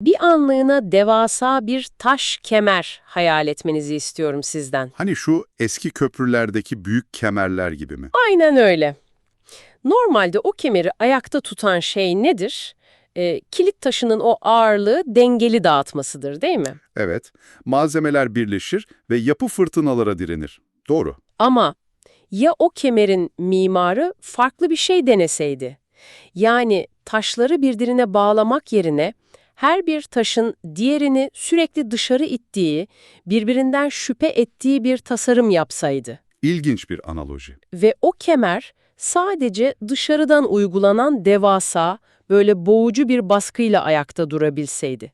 Bir anlığına devasa bir taş kemer hayal etmenizi istiyorum sizden. Hani şu eski köprülerdeki büyük kemerler gibi mi? Aynen öyle. Normalde o kemeri ayakta tutan şey nedir? Kilit taşının o ağırlığı dengeli dağıtmasıdır, değil mi? Evet, malzemeler birleşir ve yapı fırtınalara direnir. Doğru. Ama ya o kemerin mimarı farklı bir şey deneseydi? Yani taşları birbirine bağlamak yerine her bir taşın diğerini sürekli dışarı ittiği, birbirinden şüphe ettiği bir tasarım yapsaydı. İlginç bir analoji. Ve o kemer sadece dışarıdan uygulanan devasa, böyle boğucu bir baskıyla ayakta durabilseydi.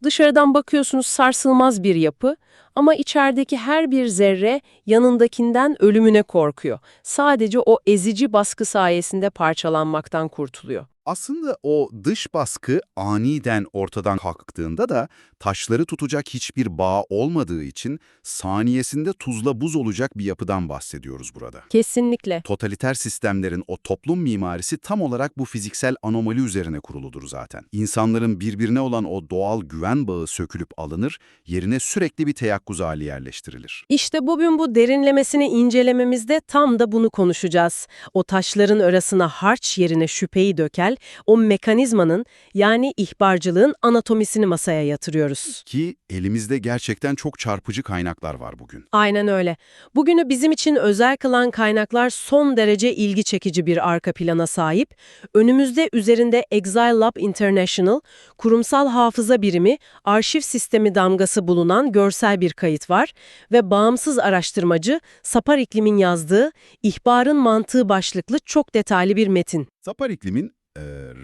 Dışarıdan bakıyorsunuz sarsılmaz bir yapı ama içerideki her bir zerre yanındakinden ölümüne korkuyor. Sadece o ezici baskı sayesinde parçalanmaktan kurtuluyor. Aslında o dış baskı aniden ortadan kalktığında da taşları tutacak hiçbir bağ olmadığı için saniyesinde tuzla buz olacak bir yapıdan bahsediyoruz burada. Kesinlikle. Totaliter sistemlerin o toplum mimarisi tam olarak bu fiziksel anomali üzerine kuruludur zaten. İnsanların birbirine olan o doğal güven bağı sökülüp alınır, yerine sürekli bir teyakkuz hali yerleştirilir. İşte bugün bu derinlemesine incelememizde tam da bunu konuşacağız. O taşların arasına harç yerine şüpheyi dökel, o mekanizmanın yani ihbarcılığın anatomisini masaya yatırıyoruz. Ki elimizde gerçekten çok çarpıcı kaynaklar var bugün. Aynen öyle. Bugünü bizim için özel kılan kaynaklar son derece ilgi çekici bir arka plana sahip. Önümüzde üzerinde Exile Lab International, kurumsal hafıza birimi, arşiv sistemi damgası bulunan görsel bir kayıt var ve bağımsız araştırmacı Sapar İklim'in yazdığı İhbarın Mantığı başlıklı çok detaylı bir metin. Sapar iklimin,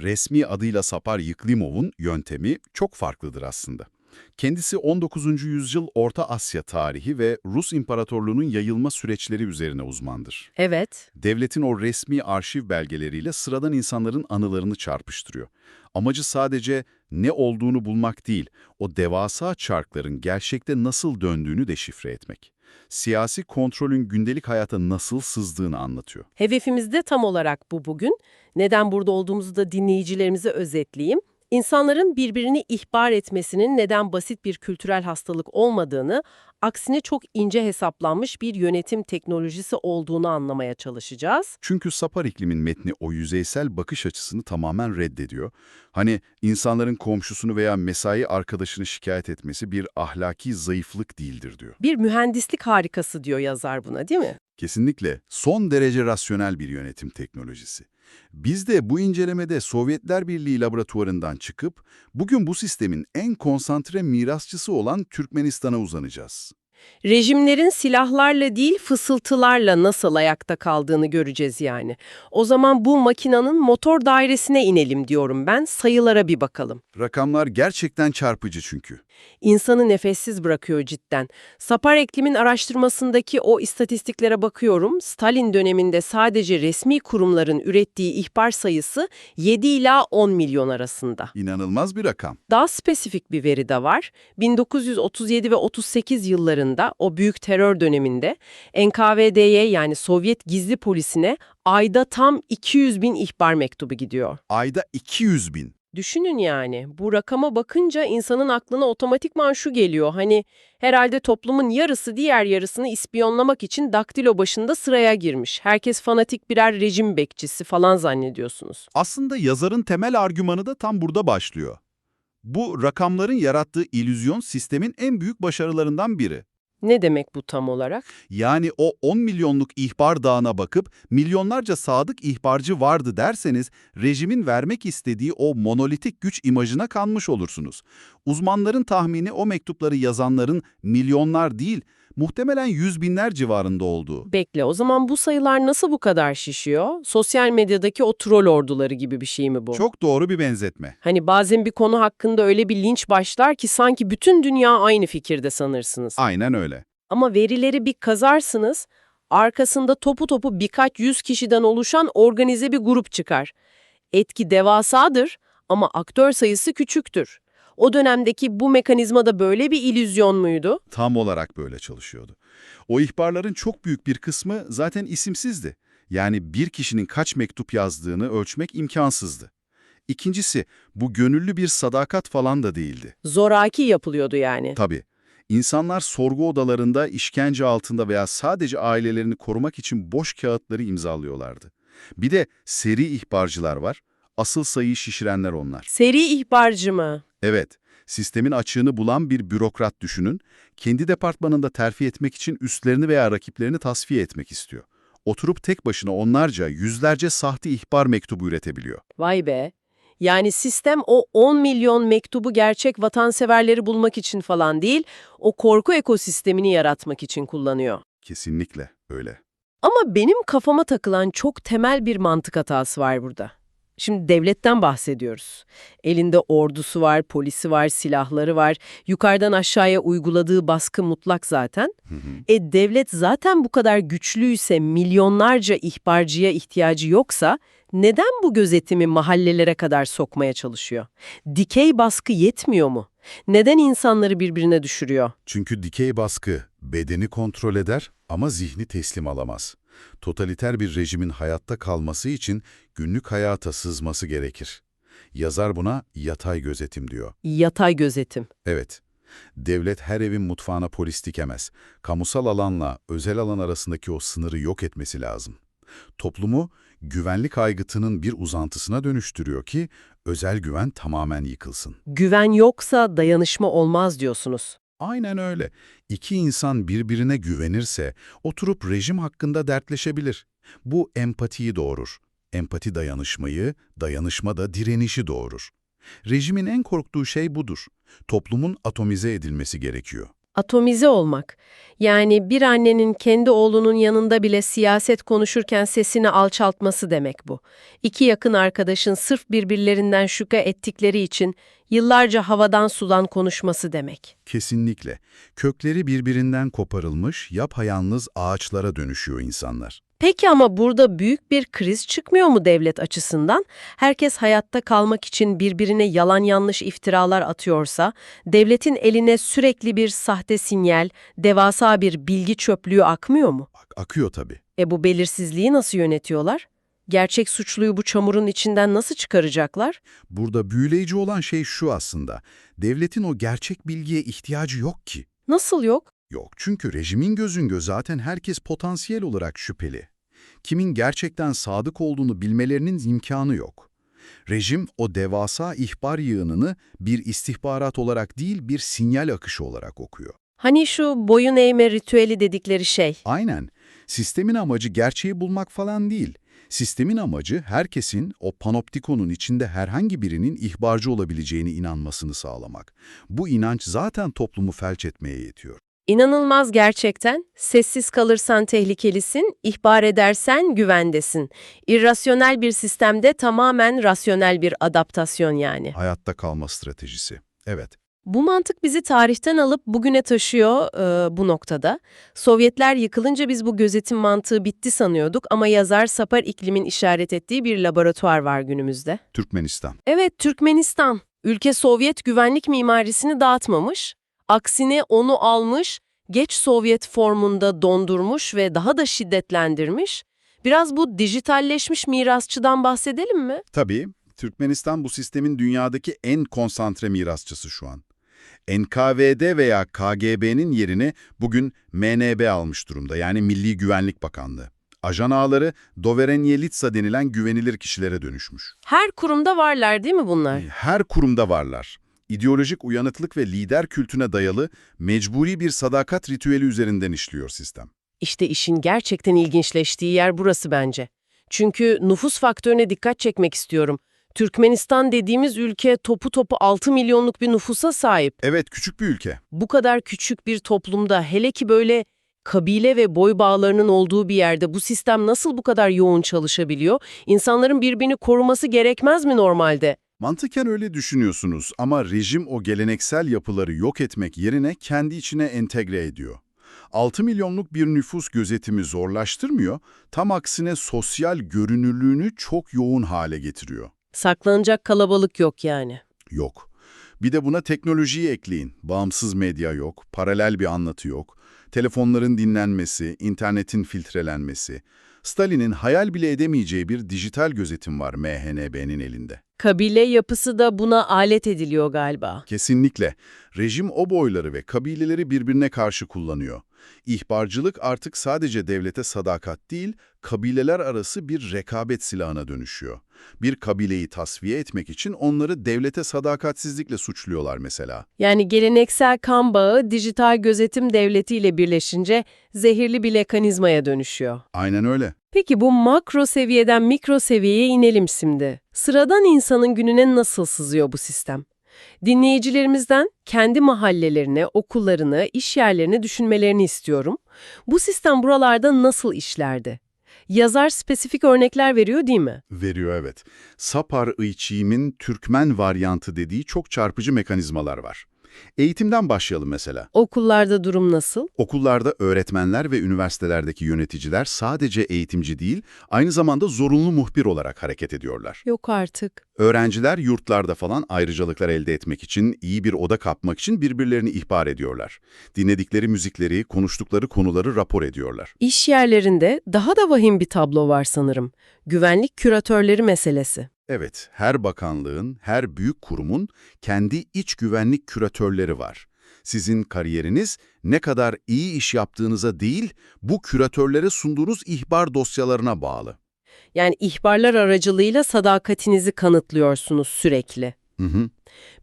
resmi adıyla Sapar Yıklimov'un yöntemi çok farklıdır aslında. Kendisi 19. yüzyıl Orta Asya tarihi ve Rus İmparatorluğu'nun yayılma süreçleri üzerine uzmandır. Evet. Devletin o resmi arşiv belgeleriyle sıradan insanların anılarını çarpıştırıyor. Amacı sadece ne olduğunu bulmak değil, o devasa çarkların gerçekte nasıl döndüğünü deşifre etmek. Siyasi kontrolün gündelik hayata nasıl sızdığını anlatıyor. Hedefimiz de tam olarak bu bugün. Neden burada olduğumuzu da dinleyicilerimize özetleyeyim. İnsanların birbirini ihbar etmesinin neden basit bir kültürel hastalık olmadığını, aksine çok ince hesaplanmış bir yönetim teknolojisi olduğunu anlamaya çalışacağız. Çünkü Sapar iklimin metni o yüzeysel bakış açısını tamamen reddediyor. Hani insanların komşusunu veya mesai arkadaşını şikayet etmesi bir ahlaki zayıflık değildir diyor. Bir mühendislik harikası diyor yazar buna, değil mi? Kesinlikle son derece rasyonel bir yönetim teknolojisi. Biz de bu incelemede Sovyetler Birliği laboratuvarından çıkıp bugün bu sistemin en konsantre mirasçısı olan Türkmenistan'a uzanacağız. Rejimlerin silahlarla değil fısıltılarla nasıl ayakta kaldığını göreceğiz yani. O zaman bu makinanın motor dairesine inelim diyorum ben, sayılara bir bakalım. Rakamlar gerçekten çarpıcı çünkü. İnsanı nefessiz bırakıyor cidden. Sapar Eklim'in araştırmasındaki o istatistiklere bakıyorum. Stalin döneminde sadece resmi kurumların ürettiği ihbar sayısı 7 ila 10 milyon arasında. İnanılmaz bir rakam. Daha spesifik bir veri de var. 1937 ve 38 yıllarında o büyük terör döneminde NKVD'ye yani Sovyet gizli polisine ayda tam 200 bin ihbar mektubu gidiyor. Ayda 200 bin. Düşünün yani bu rakama bakınca insanın aklına otomatikman şu geliyor. Hani herhalde toplumun yarısı diğer yarısını ispiyonlamak için daktilo başında sıraya girmiş. Herkes fanatik birer rejim bekçisi falan zannediyorsunuz. Aslında yazarın temel argümanı da tam burada başlıyor. Bu rakamların yarattığı illüzyon sistemin en büyük başarılarından biri. Ne demek bu tam olarak? Yani o 10 milyonluk ihbar dağına bakıp milyonlarca sadık ihbarcı vardı derseniz rejimin vermek istediği o monolitik güç imajına kanmış olursunuz. Uzmanların tahmini o mektupları yazanların milyonlar değil, muhtemelen yüz binler civarında olduğu. Bekle, o zaman bu sayılar nasıl bu kadar şişiyor? Sosyal medyadaki o troll orduları gibi bir şey mi bu? Çok doğru bir benzetme. Hani bazen bir konu hakkında öyle bir linç başlar ki sanki bütün dünya aynı fikirde sanırsınız. Aynen öyle. Ama verileri bir kazarsınız, arkasında topu topu birkaç yüz kişiden oluşan organize bir grup çıkar. Etki devasadır ama aktör sayısı küçüktür. O dönemdeki bu mekanizma da böyle bir illüzyon muydu? Tam olarak böyle çalışıyordu. O ihbarların çok büyük bir kısmı zaten isimsizdi. Yani bir kişinin kaç mektup yazdığını ölçmek imkansızdı. İkincisi, bu gönüllü bir sadakat falan da değildi. Zoraki yapılıyordu yani. Tabii. İnsanlar sorgu odalarında, işkence altında veya sadece ailelerini korumak için boş kağıtları imzalıyorlardı. Bir de seri ihbarcılar var. Asıl sayıyı şişirenler onlar. Seri ihbarcı mı? Evet, sistemin açığını bulan bir bürokrat düşünün. Kendi departmanında terfi etmek için üstlerini veya rakiplerini tasfiye etmek istiyor. Oturup tek başına onlarca, yüzlerce sahte ihbar mektubu üretebiliyor. Vay be. Yani sistem o 10 milyon mektubu gerçek vatanseverleri bulmak için falan değil, o korku ekosistemini yaratmak için kullanıyor. Kesinlikle öyle. Ama benim kafama takılan çok temel bir mantık hatası var burada. Şimdi devletten bahsediyoruz. Elinde ordusu var, polisi var, silahları var. Yukarıdan aşağıya uyguladığı baskı mutlak zaten. Devlet zaten bu kadar güçlüyse, milyonlarca ihbarcıya ihtiyacı yoksa neden bu gözetimi mahallelere kadar sokmaya çalışıyor? Dikey baskı yetmiyor mu? Neden insanları birbirine düşürüyor? Çünkü dikey baskı bedeni kontrol eder ama zihni teslim alamaz. Totaliter bir rejimin hayatta kalması için günlük hayata sızması gerekir. Yazar buna yatay gözetim diyor. Yatay gözetim. Evet, devlet her evin mutfağına polis dikemez. Kamusal alanla özel alan arasındaki o sınırı yok etmesi lazım. Toplumu güvenlik aygıtının bir uzantısına dönüştürüyor ki özel güven tamamen yıkılsın. Güven yoksa dayanışma olmaz diyorsunuz. Aynen öyle. İki insan birbirine güvenirse oturup rejim hakkında dertleşebilir. Bu empatiyi doğurur. Empati dayanışmayı, dayanışma da direnişi doğurur. Rejimin en korktuğu şey budur. Toplumun atomize edilmesi gerekiyor. Atomize olmak. Yani bir annenin kendi oğlunun yanında bile siyaset konuşurken sesini alçaltması demek bu. İki yakın arkadaşın sırf birbirlerinden şüphe ettikleri için yıllarca havadan sudan konuşması demek. Kesinlikle. Kökleri birbirinden koparılmış, yapayalnız ağaçlara dönüşüyor insanlar. Peki ama burada büyük bir kriz çıkmıyor mu devlet açısından? Herkes hayatta kalmak için birbirine yalan yanlış iftiralar atıyorsa, devletin eline sürekli bir sahte sinyal, devasa bir bilgi çöplüğü akmıyor mu? Akıyor tabii. Bu belirsizliği nasıl yönetiyorlar? Gerçek suçluyu bu çamurun içinden nasıl çıkaracaklar? Burada büyüleyici olan şey şu aslında. Devletin o gerçek bilgiye ihtiyacı yok ki. Nasıl yok? Yok, çünkü rejimin gözünde zaten herkes potansiyel olarak şüpheli. Kimin gerçekten sadık olduğunu bilmelerinin imkanı yok. Rejim o devasa ihbar yığınını bir istihbarat olarak değil bir sinyal akışı olarak okuyor. Hani şu boyun eğme ritüeli dedikleri şey. Aynen. Sistemin amacı gerçeği bulmak falan değil. Sistemin amacı herkesin o panoptikonun içinde herhangi birinin ihbarcı olabileceğine inanmasını sağlamak. Bu inanç zaten toplumu felç etmeye yetiyor. İnanılmaz gerçekten. Sessiz kalırsan tehlikelisin, ihbar edersen güvendesin. İrrasyonel bir sistemde tamamen rasyonel bir adaptasyon yani. Hayatta kalma stratejisi. Evet. Bu mantık bizi tarihten alıp bugüne taşıyor bu noktada. Sovyetler yıkılınca biz bu gözetim mantığı bitti sanıyorduk ama yazar Sapar İklim'in işaret ettiği bir laboratuvar var günümüzde. Türkmenistan. Evet, Türkmenistan. Ülke Sovyet güvenlik mimarisini dağıtmamış, aksine onu almış, geç Sovyet formunda dondurmuş ve daha da şiddetlendirmiş. Biraz bu dijitalleşmiş mirasçıdan bahsedelim mi? Tabii, Türkmenistan bu sistemin dünyadaki en konsantre mirasçısı şu an. NKVD veya KGB'nin yerini bugün MNB almış durumda, yani Milli Güvenlik Bakanlığı. Ajan ağları Dovereniyelitsa denilen güvenilir kişilere dönüşmüş. Her kurumda varlar değil mi bunlar? Her kurumda varlar. İdeolojik uyanıklık ve lider kültüne dayalı mecburi bir sadakat ritüeli üzerinden işliyor sistem. İşte işin gerçekten ilginçleştiği yer burası bence. Çünkü nüfus faktörüne dikkat çekmek istiyorum. Türkmenistan dediğimiz ülke topu 6 milyonluk bir nüfusa sahip. Evet, küçük bir ülke. Bu kadar küçük bir toplumda, hele ki böyle kabile ve boy bağlarının olduğu bir yerde bu sistem nasıl bu kadar yoğun çalışabiliyor? İnsanların birbirini koruması gerekmez mi normalde? Mantıken öyle düşünüyorsunuz ama rejim o geleneksel yapıları yok etmek yerine kendi içine entegre ediyor. 6 milyonluk bir nüfus gözetimi zorlaştırmıyor, tam aksine sosyal görünürlüğünü çok yoğun hale getiriyor. Saklanacak kalabalık yok yani. Yok. Bir de buna teknolojiyi ekleyin. Bağımsız medya yok, paralel bir anlatı yok, telefonların dinlenmesi, internetin filtrelenmesi. Stalin'in hayal bile edemeyeceği bir dijital gözetim var MHNB'nin elinde. Kabile yapısı da buna alet ediliyor galiba. Kesinlikle. Rejim o boyları ve kabileleri birbirine karşı kullanıyor. İhbarcılık artık sadece devlete sadakat değil, kabileler arası bir rekabet silahına dönüşüyor. Bir kabileyi tasfiye etmek için onları devlete sadakatsizlikle suçluyorlar mesela. Yani geleneksel kan bağı dijital gözetim devletiyle birleşince zehirli bir mekanizmaya dönüşüyor. Aynen öyle. Peki bu makro seviyeden mikro seviyeye inelim şimdi. Sıradan insanın gününe nasıl sızıyor bu sistem? Dinleyicilerimizden kendi mahallelerini, okullarını, iş yerlerini düşünmelerini istiyorum. Bu sistem buralarda nasıl işlerdi? Yazar spesifik örnekler veriyor değil mi? Veriyor, evet. Sapar-ı-Çiğim'in Türkmen varyantı dediği çok çarpıcı mekanizmalar var. Eğitimden başlayalım mesela. Okullarda durum nasıl? Okullarda öğretmenler ve üniversitelerdeki yöneticiler sadece eğitimci değil, aynı zamanda zorunlu muhbir olarak hareket ediyorlar. Yok artık. Öğrenciler yurtlarda falan ayrıcalıklar elde etmek için, iyi bir oda kapmak için birbirlerini ihbar ediyorlar. Dinledikleri müzikleri, konuştukları konuları rapor ediyorlar. İş yerlerinde daha da vahim bir tablo var sanırım. Güvenlik küratörleri meselesi. Evet, her bakanlığın, her büyük kurumun kendi iç güvenlik küratörleri var. Sizin kariyeriniz ne kadar iyi iş yaptığınıza değil, bu küratörlere sunduğunuz ihbar dosyalarına bağlı. Yani ihbarlar aracılığıyla sadakatinizi kanıtlıyorsunuz sürekli. Hı hı.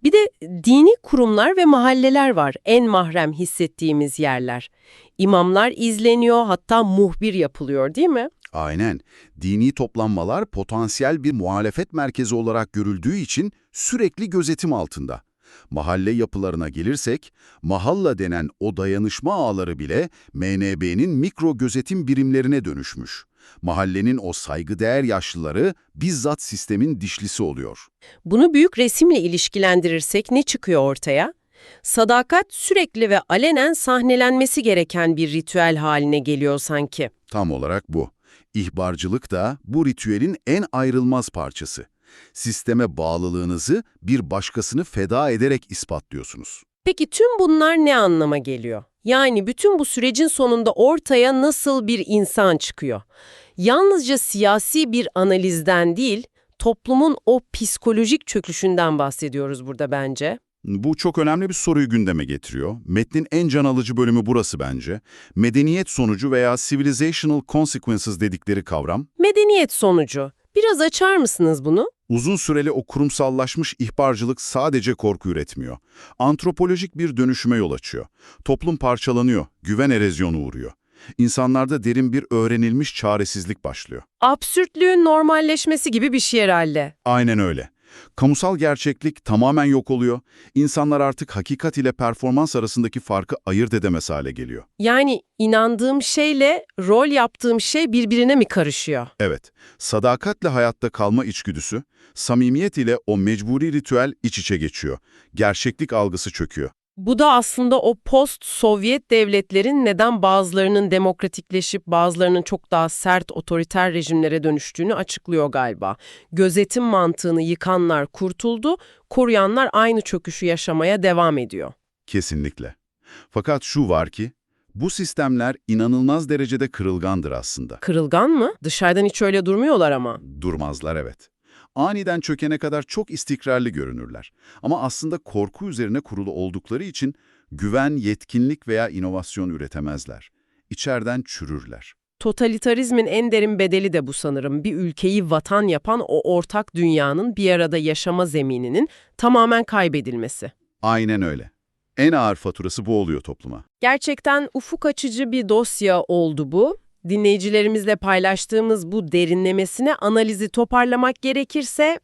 Bir de dini kurumlar ve mahalleler var, en mahrem hissettiğimiz yerler. İmamlar izleniyor, hatta muhbir yapılıyor değil mi? Aynen. Dini toplanmalar potansiyel bir muhalefet merkezi olarak görüldüğü için sürekli gözetim altında. Mahalle yapılarına gelirsek, mahalla denen o dayanışma ağları bile MNB'nin mikro gözetim birimlerine dönüşmüş. Mahallenin o saygıdeğer yaşlıları bizzat sistemin dişlisi oluyor. Bunu büyük resimle ilişkilendirirsek ne çıkıyor ortaya? Sadakat sürekli ve alenen sahnelenmesi gereken bir ritüel haline geliyor sanki. Tam olarak bu. İhbarcılık da bu ritüelin en ayrılmaz parçası. Sisteme bağlılığınızı bir başkasını feda ederek ispatlıyorsunuz. Peki tüm bunlar ne anlama geliyor? Yani bütün bu sürecin sonunda ortaya nasıl bir insan çıkıyor? Yalnızca siyasi bir analizden değil, toplumun o psikolojik çöküşünden bahsediyoruz burada bence. Bu çok önemli bir soruyu gündeme getiriyor. Metnin en can alıcı bölümü burası bence. Medeniyet sonucu veya civilizational consequences dedikleri kavram. Medeniyet sonucu. Biraz açar mısınız bunu? Uzun süreli o kurumsallaşmış ihbarcılık sadece korku üretmiyor. Antropolojik bir dönüşüme yol açıyor. Toplum parçalanıyor, güven erozyonu uğruyor. İnsanlarda derin bir öğrenilmiş çaresizlik başlıyor. Absürtlüğün normalleşmesi gibi bir şey herhalde. Aynen öyle. Kamusal gerçeklik tamamen yok oluyor. İnsanlar artık hakikat ile performans arasındaki farkı ayırt edemez hale geliyor. Yani inandığım şeyle rol yaptığım şey birbirine mi karışıyor? Evet, sadakatle hayatta kalma içgüdüsü, samimiyet ile o mecburi ritüel iç içe geçiyor. Gerçeklik algısı çöküyor. Bu da aslında o post-Sovyet devletlerin neden bazılarının demokratikleşip bazılarının çok daha sert otoriter rejimlere dönüştüğünü açıklıyor galiba. Gözetim mantığını yıkanlar kurtuldu, koruyanlar aynı çöküşü yaşamaya devam ediyor. Kesinlikle. Fakat şu var ki, bu sistemler inanılmaz derecede kırılgandır aslında. Kırılgan mı? Dışarıdan hiç öyle durmuyorlar ama. Durmazlar, evet. Aniden çökene kadar çok istikrarlı görünürler. Ama aslında korku üzerine kurulu oldukları için güven, yetkinlik veya inovasyon üretemezler. İçeriden çürürler. Totalitarizmin en derin bedeli de bu sanırım. Bir ülkeyi vatan yapan o ortak dünyanın bir arada yaşama zemininin tamamen kaybedilmesi. Aynen öyle. En ağır faturası bu oluyor topluma. Gerçekten ufuk açıcı bir dosya oldu bu. Dinleyicilerimizle paylaştığımız bu derinlemesine analizi toparlamak gerekirse,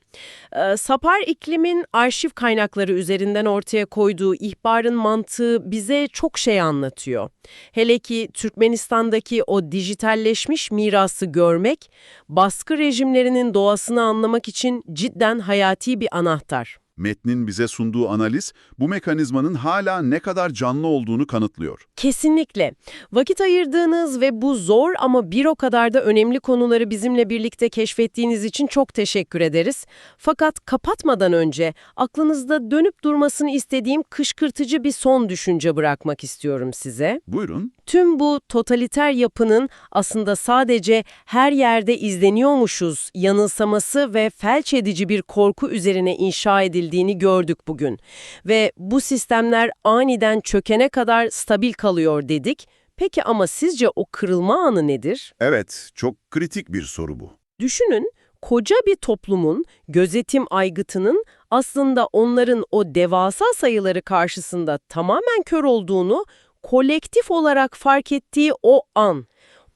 Sapar iklimin arşiv kaynakları üzerinden ortaya koyduğu ihbarın mantığı bize çok şey anlatıyor. Hele ki Türkmenistan'daki o dijitalleşmiş mirası görmek, baskı rejimlerinin doğasını anlamak için cidden hayati bir anahtar. Metnin bize sunduğu analiz, bu mekanizmanın hala ne kadar canlı olduğunu kanıtlıyor. Kesinlikle. Vakit ayırdığınız ve bu zor ama bir o kadar da önemli konuları bizimle birlikte keşfettiğiniz için çok teşekkür ederiz. Fakat kapatmadan önce aklınızda dönüp durmasını istediğim kışkırtıcı bir son düşünce bırakmak istiyorum size. Buyurun. tüm bu totaliter yapının aslında sadece her yerde izleniyormuşuz yanılsaması ve felç edici bir korku üzerine inşa edildiğini gördük bugün. Ve bu sistemler aniden çökene kadar stabil kalıyor dedik. Peki ama sizce o kırılma anı nedir? Evet, çok kritik bir soru bu. Düşünün, koca bir toplumun, gözetim aygıtının aslında onların o devasa sayıları karşısında tamamen kör olduğunu kolektif olarak fark ettiği o an.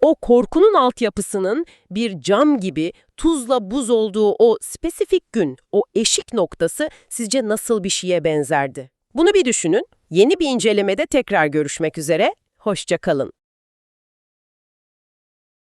O korkunun altyapısının bir cam gibi tuzla buz olduğu o spesifik gün, o eşik noktası sizce nasıl bir şeye benzerdi? Bunu bir düşünün. Yeni bir incelemede tekrar görüşmek üzere. Hoşça kalın.